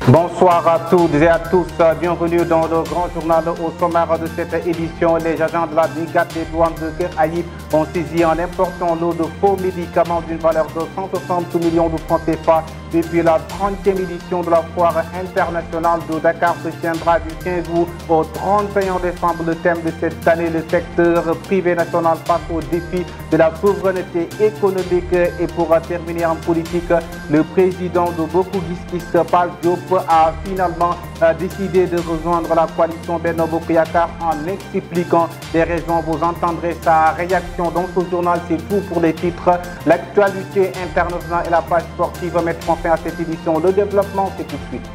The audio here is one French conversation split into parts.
Bonsoir à toutes et à tous, bienvenue dans le grand journal. Au sommaire de cette édition, les agents de la brigade des douanes de Kër Ayib ont saisi un important lot de faux médicaments d'une valeur de 160 millions de francs CFA. Depuis la 30e édition de la foire internationale de Dakar se tiendra du 15 août au 31 décembre. Le thème de cette année, le secteur privé national face au défi de la souveraineté économique. Et pour terminer en politique, le président de Bokk Gis Gis, Pape Diop, a finalement décidé de rejoindre la coalition Benno Bokk Yakaar en expliquant les raisons. Vous entendrez sa réaction dans ce journal. C'est tout pour les titres. L'actualité internationale et la page sportive mettront fin à cette édition. Le développement, c'est tout de suite.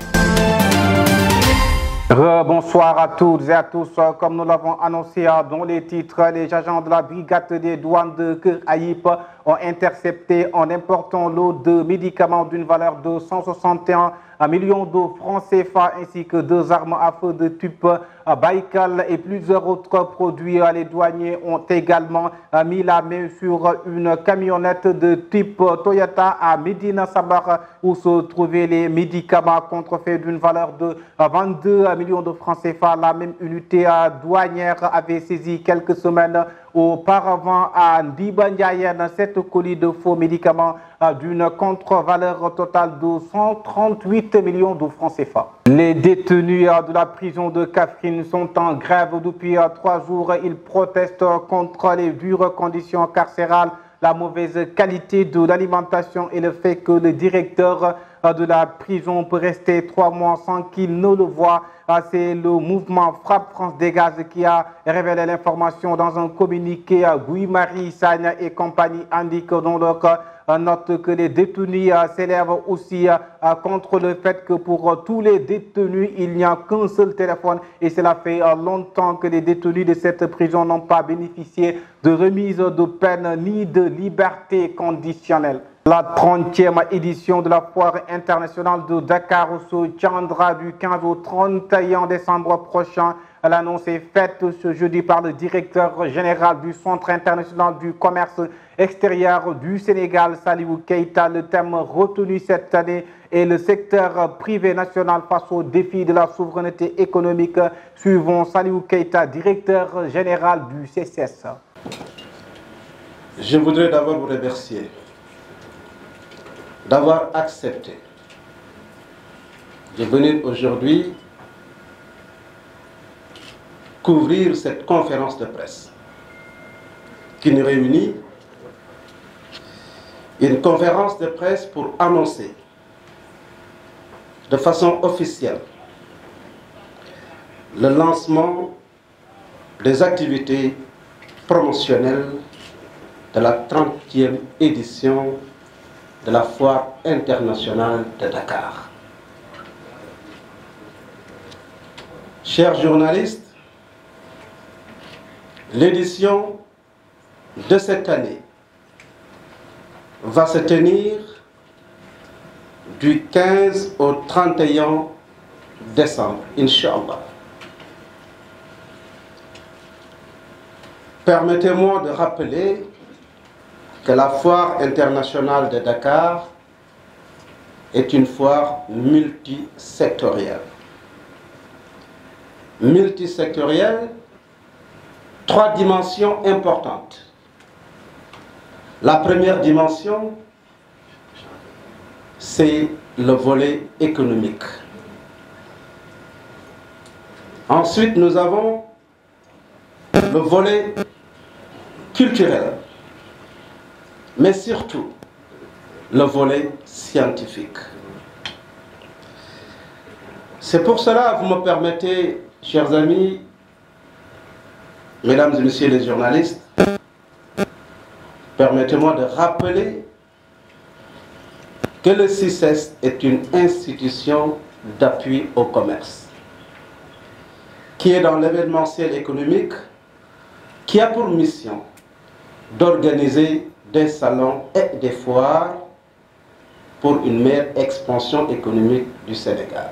Bonsoir à toutes et à tous. Comme nous l'avons annoncé dans les titres, les agents de la brigade des douanes de Kër Ayib ont intercepté un important lot de médicaments d'une valeur de 161 millions de francs CFA ainsi que 2 armes à feu de type Baïkal et plusieurs autres produits. Les douaniers ont également mis la main sur une camionnette de type Toyota à Médina Sabakh où se trouvaient les médicaments contrefaits d'une valeur de 22 millions de francs CFA. La même unité douanière avait saisi quelques semaines auparavant à Ndibandiayen 7 colis de faux médicaments d'une contre-valeur totale de 138 millions de francs CFA. Les détenus de la prison de Kaffrine sont en grève depuis 3 jours. Ils protestent contre les dures conditions carcérales, la mauvaise qualité de l'alimentation et le fait que le directeur de la prison peut rester 3 mois sans qu'il ne le voie. C'est le mouvement Frappe France Dégage qui a révélé l'information dans un communiqué. Guy-Marie Sagna et compagnie indiquent dans leur note que les détenus s'élèvent aussi contre le fait que pour tous les détenus, il n'y a qu'un seul téléphone et cela fait longtemps que les détenus de cette prison n'ont pas bénéficié de remise de peine ni de liberté conditionnelle. La 30e édition de la foire internationale de Dakar se tiendra du 15 au 31 décembre prochain. L'annonce est faite ce jeudi par le directeur général du Centre international du commerce extérieur du Sénégal, Salihou Keita. Le thème retenu cette année est le secteur privé national face au défi de la souveraineté économique. Suivons Salihou Keita, directeur général du CCS. Je voudrais d'abord vous remercier d'avoir accepté de venir aujourd'hui couvrir cette conférence de presse qui nous réunit, une conférence de presse pour annoncer de façon officielle le lancement des activités promotionnelles de la 30e édition de la foire internationale de Dakar. Chers journalistes, l'édition de cette année va se tenir du 15 au 31 décembre, Inch'Allah. Permettez-moi de rappeler que la foire internationale de Dakar est une foire multisectorielle. Multisectorielle, 3 dimensions importantes. La première dimension, c'est le volet économique. Ensuite, nous avons le volet culturel, mais surtout le volet scientifique. C'est pour cela, vous me permettez, chers amis, mesdames et messieurs les journalistes, permettez-moi de rappeler que le CICES est une institution d'appui au commerce, qui est dans l'événementiel économique, qui a pour mission d'organiser des salons et des foires pour une meilleure expansion économique du Sénégal.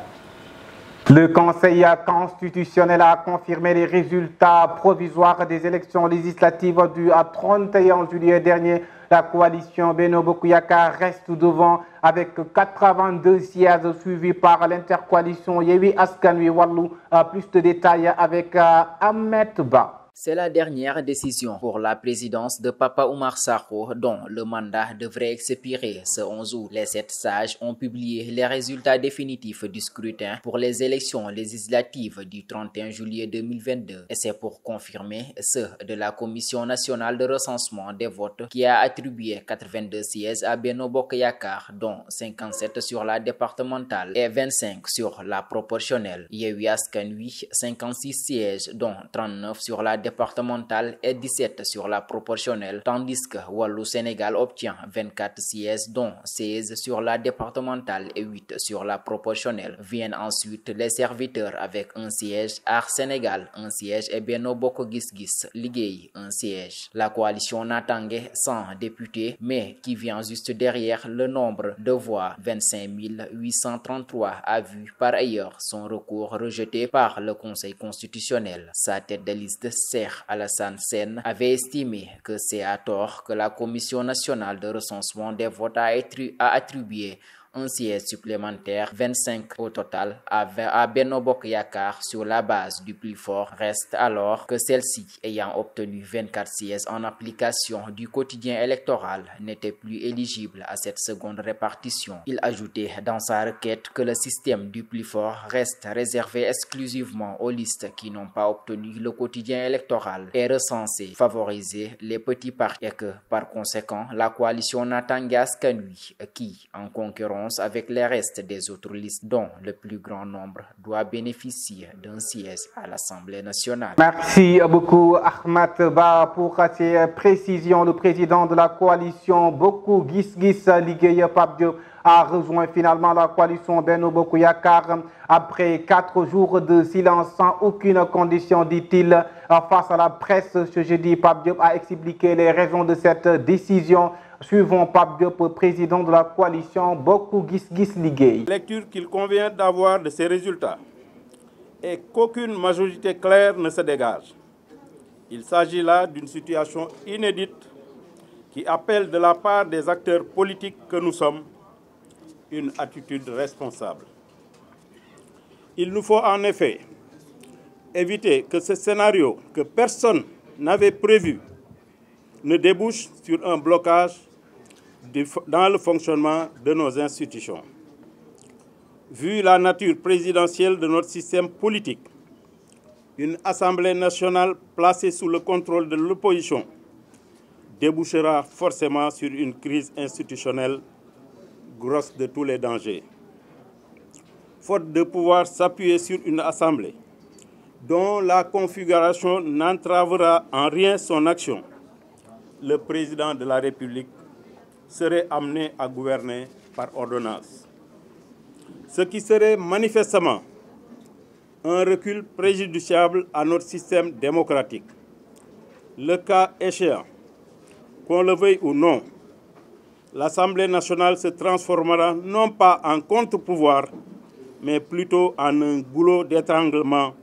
Le Conseil constitutionnel a confirmé les résultats provisoires des élections législatives du 31 juillet dernier. La coalition Benno Bokk Yakaar reste devant avec 82 sièges suivis par l'intercoalition Yewwi Askan Wi Wallu. Plus de détails avec Ahmed Ba. C'est la dernière décision pour la présidence de Papa Oumar Sarko, dont le mandat devrait expirer ce 11 août. Les 7 sages ont publié les résultats définitifs du scrutin pour les élections législatives du 31 juillet 2022. Et c'est pour confirmer ceux de la Commission nationale de recensement des votes qui a attribué 82 sièges à Benno Bokk Yakaar, dont 57 sur la départementale et 25 sur la proportionnelle. Yewwi Askan Wi, 56 sièges, dont 39 sur la départementale et 17 sur la proportionnelle, tandis que Wallu Sénégal obtient 24 sièges, dont 16 sur la départementale et 8 sur la proportionnelle. Viennent ensuite les serviteurs avec un siège, Aar Sénégal un siège et Benno Bokk Gis Gis Liggéey un siège. La coalition Natangué 100 députés, mais qui vient juste derrière le nombre de voix, 25 833, a vu par ailleurs son recours rejeté par le Conseil constitutionnel. Sa tête de liste, Cheikh Alassane Sène, avait estimé que c'est à tort que la Commission nationale de recensement des votes a attribué un siège supplémentaire, 25 au total, à Benno Bokk Yakaar sur la base du plus fort. Reste alors que celle-ci, ayant obtenu 24 sièges en application du quotidien électoral, n'était plus éligible à cette seconde répartition. Il ajoutait dans sa requête que le système du plus fort reste réservé exclusivement aux listes qui n'ont pas obtenu le quotidien électoral et recensé, favoriser les petits partis, et que par conséquent la coalition Natangué Askan Wi, qui en concurrence avec les restes des autres listes, dont le plus grand nombre doit bénéficier d'un siège à l'Assemblée nationale. Merci beaucoup Ahmed Ba pour ces précisions. Le président de la coalition Bokk Gis Gis Liggéey, Pape Diop, a rejoint finalement la coalition Benno Bokk Yakaar après 4 jours de silence sans aucune condition, dit-il, face à la presse ce jeudi. Pape Diop a expliqué les raisons de cette décision. Suivons Pape Diop, président de la coalition Bokk Gis Gis Liggéey. La lecture qu'il convient d'avoir de ces résultats est qu'aucune majorité claire ne se dégage. Il s'agit là d'une situation inédite qui appelle de la part des acteurs politiques que nous sommes une attitude responsable. Il nous faut en effet éviter que ce scénario que personne n'avait prévu ne débouche sur un blocage dans le fonctionnement de nos institutions. Vu la nature présidentielle de notre système politique, une Assemblée nationale placée sous le contrôle de l'opposition débouchera forcément sur une crise institutionnelle grosse de tous les dangers. Faute de pouvoir s'appuyer sur une Assemblée dont la configuration n'entravera en rien son action, le président de la République serait amené à gouverner par ordonnance. Ce qui serait manifestement un recul préjudiciable à notre système démocratique. Le cas échéant, qu'on le veuille ou non, l'Assemblée nationale se transformera non pas en contre-pouvoir, mais plutôt en un goulot d'étranglement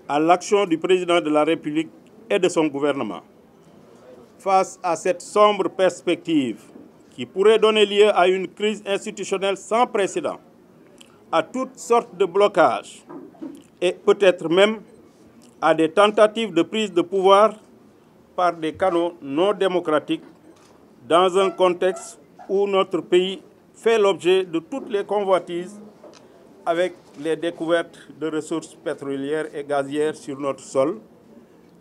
à l'action du président de la République et de son gouvernement. Face à cette sombre perspective qui pourrait donner lieu à une crise institutionnelle sans précédent, à toutes sortes de blocages et peut-être même à des tentatives de prise de pouvoir par des canaux non démocratiques dans un contexte où notre pays fait l'objet de toutes les convoitises avec les découvertes de ressources pétrolières et gazières sur notre sol,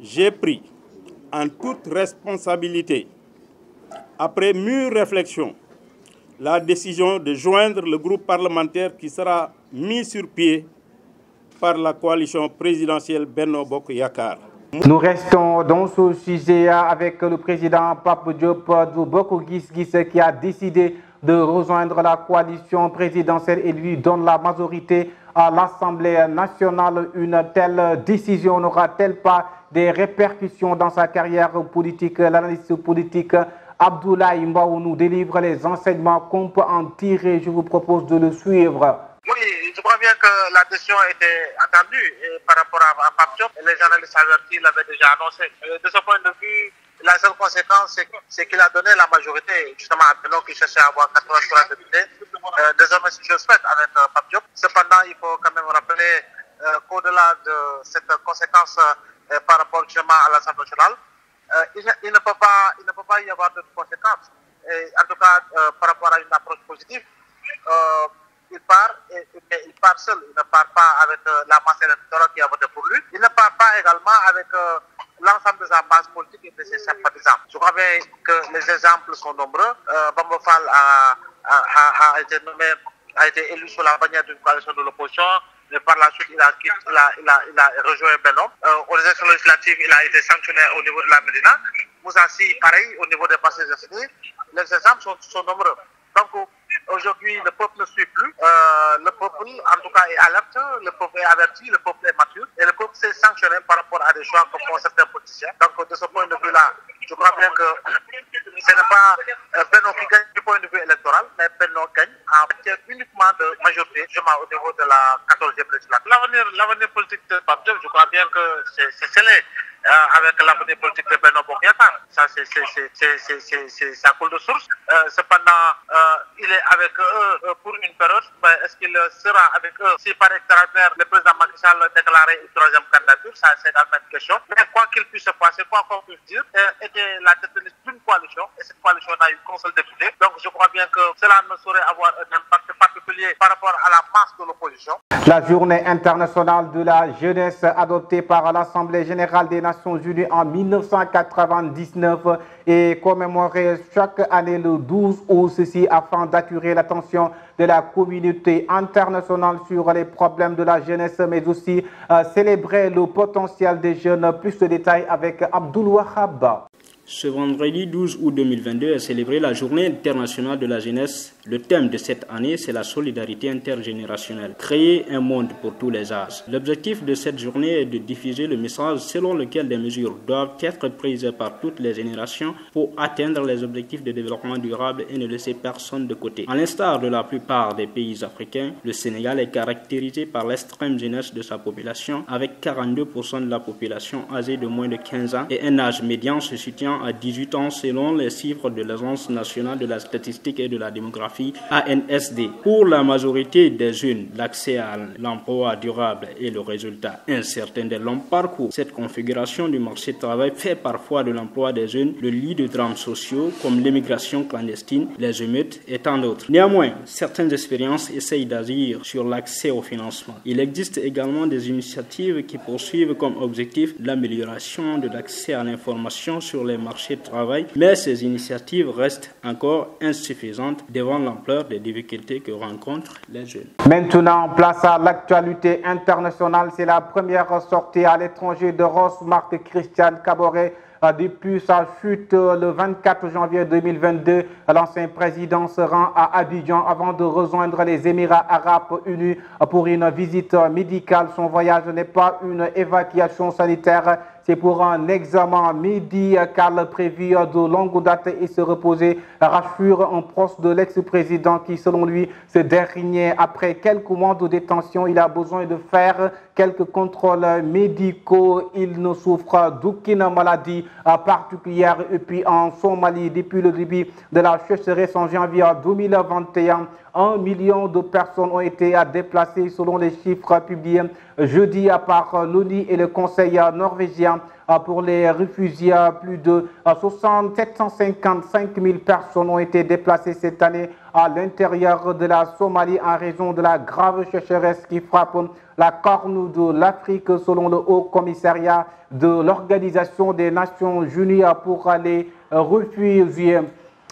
j'ai pris en toute responsabilité, après mûre réflexion, la décision de joindre le groupe parlementaire qui sera mis sur pied par la coalition présidentielle Benno Bokk Yakaar. Nous restons dans ce sujet avec le président Pape Diop du Bokk Gis Gis qui a décidé de rejoindre la coalition présidentielle et lui donne la majorité à l'Assemblée nationale. Une telle décision n'aura-t-elle pas des répercussions dans sa carrière politique? L'analyste politique Abdoulaye Mbaw nous délivre les enseignements qu'on peut en tirer. Je vous propose de le suivre. Oui, Je crois bien que la décision était attendue et par rapport à Pape Diop, les journalistes avertis l'avaient déjà annoncé. De ce point de vue, la seule conséquence, c'est qu'il a donné la majorité justement à Benno qui cherchait à avoir 83 députés. Désormais, c'est chose faite avec Pape Diop. Cependant, il faut quand même rappeler qu'au-delà de cette conséquence par rapport justement à l'Assemblée nationale, il ne peut pas y avoir d'autres conséquences. Et en tout cas, par rapport à une approche positive, il part, mais il part seul. Il ne part pas avec la masse électorale qui a voté pour lui. Il ne part pas également avec l'ensemble de sa base politique et de ses sympathisants. Je crois bien que les exemples sont nombreux. Bamba Fall a été élu sur la bannière d'une coalition de l'opposition, mais par la suite, il a rejoint Benno. Aux élections législatives, il a été sanctionné au niveau de la Médina. Moussa Sy, pareil, au niveau des passés décennies. Les exemples sont nombreux. Donc, aujourd'hui, le peuple ne suit plus. Le peuple, en tout cas, est alerte. Le peuple est averti. Le peuple est mature. Et le peuple s'est sanctionné par rapport à des choix que font certains politiciens. Donc, de ce point de vue-là, je crois bien que ce n'est pas Benno qui gagne du point de vue électoral, mais Benno gagne en matière uniquement de majorité, justement au niveau de la 14e législature. L'avenir politique de Pape Diop, je crois bien que c'est scellé avec l'avenir politique de Benno Bokk Yakaar. Ça, ça coule de source. Cependant, il est avec eux pour une période. Mais est-ce qu'il sera avec eux si par extraordinaire le président Macky Sall déclarait une troisième candidature? Ça, c'est la même question. Mais quoi qu'il puisse se passer, quoi qu'on puisse dire, était la tête de liste d'une coalition et cette coalition n'a eu qu'un seul député. Donc je crois bien que cela ne saurait avoir un impact particulier par rapport à la masse de l'opposition. La journée internationale de la jeunesse adoptée par l'Assemblée générale des Nations Unies en 1999 est commémorée chaque année le 12 août, ceci afin d'attirer l'attention de la communauté internationale sur les problèmes de la jeunesse, mais aussi célébrer le potentiel des jeunes. Plus de détails avec Abdoul Wahab. Ce vendredi 12 août 2022 est célébrée la Journée internationale de la jeunesse. Le thème de cette année, c'est la solidarité intergénérationnelle. Créer un monde pour tous les âges. L'objectif de cette journée est de diffuser le message selon lequel des mesures doivent être prises par toutes les générations pour atteindre les objectifs de développement durable et ne laisser personne de côté. À l'instar de la plupart des pays africains, le Sénégal est caractérisé par l'extrême jeunesse de sa population, avec 42% de la population âgée de moins de 15 ans et un âge médian se situant à 18 ans selon les chiffres de l'Agence nationale de la statistique et de la démographie ANSD. Pour la majorité des jeunes, l'accès à l'emploi durable est le résultat incertain de long parcours. Cette configuration du marché du travail fait parfois de l'emploi des jeunes le lit de drames sociaux comme l'immigration clandestine, les émeutes et tant d'autres. Néanmoins, certaines expériences essayent d'agir sur l'accès au financement. Il existe également des initiatives qui poursuivent comme objectif l'amélioration de l'accès à l'information sur les marché de travail, mais ces initiatives restent encore insuffisantes devant l'ampleur des difficultés que rencontrent les jeunes. Maintenant, place à l'actualité internationale. C'est la première sortie à l'étranger de Roch-Marc Christian Kaboré. Depuis sa chute le 24 janvier 2022, l'ancien président se rend à Abidjan avant de rejoindre les Émirats arabes unis pour une visite médicale. Son voyage n'est pas une évacuation sanitaire, c'est pour un examen médical prévu de longue date et se reposer, rassure un proche de l'ex-président qui, selon lui, ce dernier, après quelques mois de détention, il a besoin de faire quelques contrôles médicaux. Il ne souffre d'aucune maladie particulière. Et puis en Somalie, depuis le début de la sécheresse en janvier 2021, 1 million de personnes ont été déplacées selon les chiffres publiés jeudi par l'ONU et le Conseil norvégien. Pour les réfugiés, plus de 755 000 personnes ont été déplacées cette année à l'intérieur de la Somalie en raison de la grave sécheresse qui frappe la Corne de l'Afrique, selon le Haut Commissariat de l'Organisation des Nations Unies pour les réfugiés.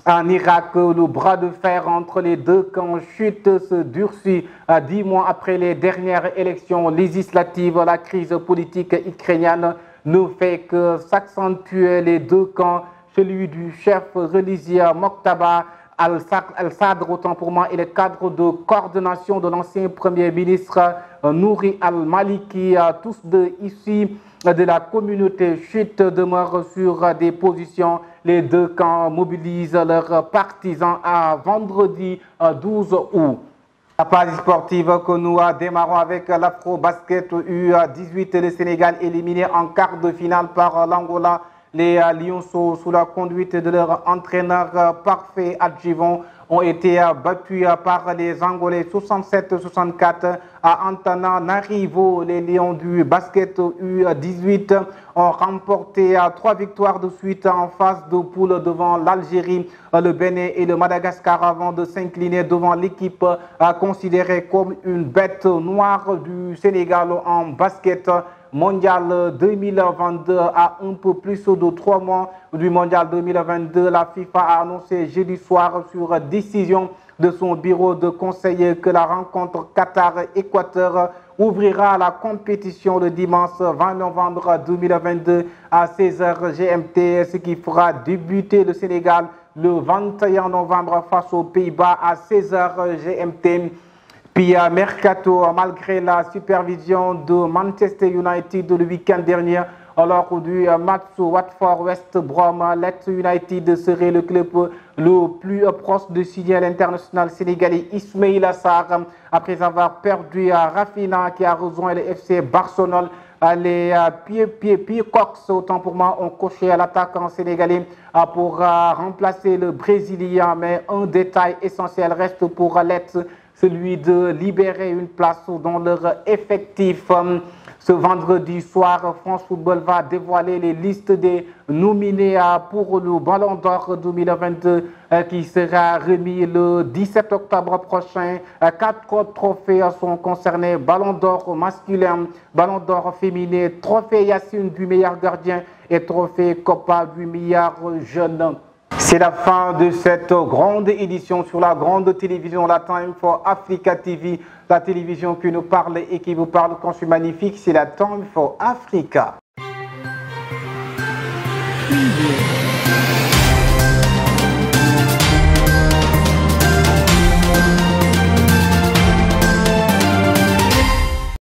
En Irak, le bras de fer entre les deux camps chute, se durcit 10 mois après les dernières élections législatives. La crise politique ukrainienne ne fait que s'accentuer. Les deux camps, celui du chef religieux Moqtada al-Sadr, autant pour moi, et le cadre de coordination de l'ancien premier ministre Nouri al-Maliki, tous deux ici de la communauté chiite, demeurent sur des positions. Les deux camps mobilisent leurs partisans à vendredi 12 août. La page sportive que nous démarrons avec l'Afro-Basket U18. Le Sénégal éliminé en quart de finale par l'Angola. Les Lionceaux, sous la conduite de leur entraîneur parfait adjuvant, ont été battus par les Angolais 67-64 à Antananarivo. Les Lions du basket U18 ont remporté 3 victoires de suite en phase de poule devant l'Algérie, le Bénin et le Madagascar avant de s'incliner devant l'équipe considérée comme une bête noire du Sénégal en basket. Mondial 2022, à un peu plus de 3 mois du Mondial 2022, la FIFA a annoncé jeudi soir sur décision de son bureau de conseil que la rencontre Qatar-Équateur ouvrira la compétition le dimanche 20 novembre 2022 à 16h GMT, ce qui fera débuter le Sénégal le 21 novembre face aux Pays-Bas à 16h GMT. Puis Mercato, malgré la supervision de Manchester United le week-end dernier, alors du match Watford West Brom, Leeds United serait le club le plus proche de signer l'international sénégalais Ismaïla Sarr après avoir perdu Rafinha qui a rejoint le FC Barcelone. Les Peacocks, autant pour moi, ont coché à l'attaquant sénégalais pour remplacer le Brésilien, mais un détail essentiel reste pour Leeds, celui de libérer une place dans leur effectif. Ce vendredi soir, France Football va dévoiler les listes des nominés pour le Ballon d'Or 2022 qui sera remis le 17 octobre prochain. 4 trophées sont concernés: Ballon d'Or masculin, Ballon d'Or féminin, Trophée Yacine du meilleur gardien et Trophée Copa du meilleur jeune. C'est la fin de cette grande édition sur la grande télévision, la Time for Africa TV, la télévision qui nous parle et qui vous parle quand je suis magnifique, c'est la Time for Africa.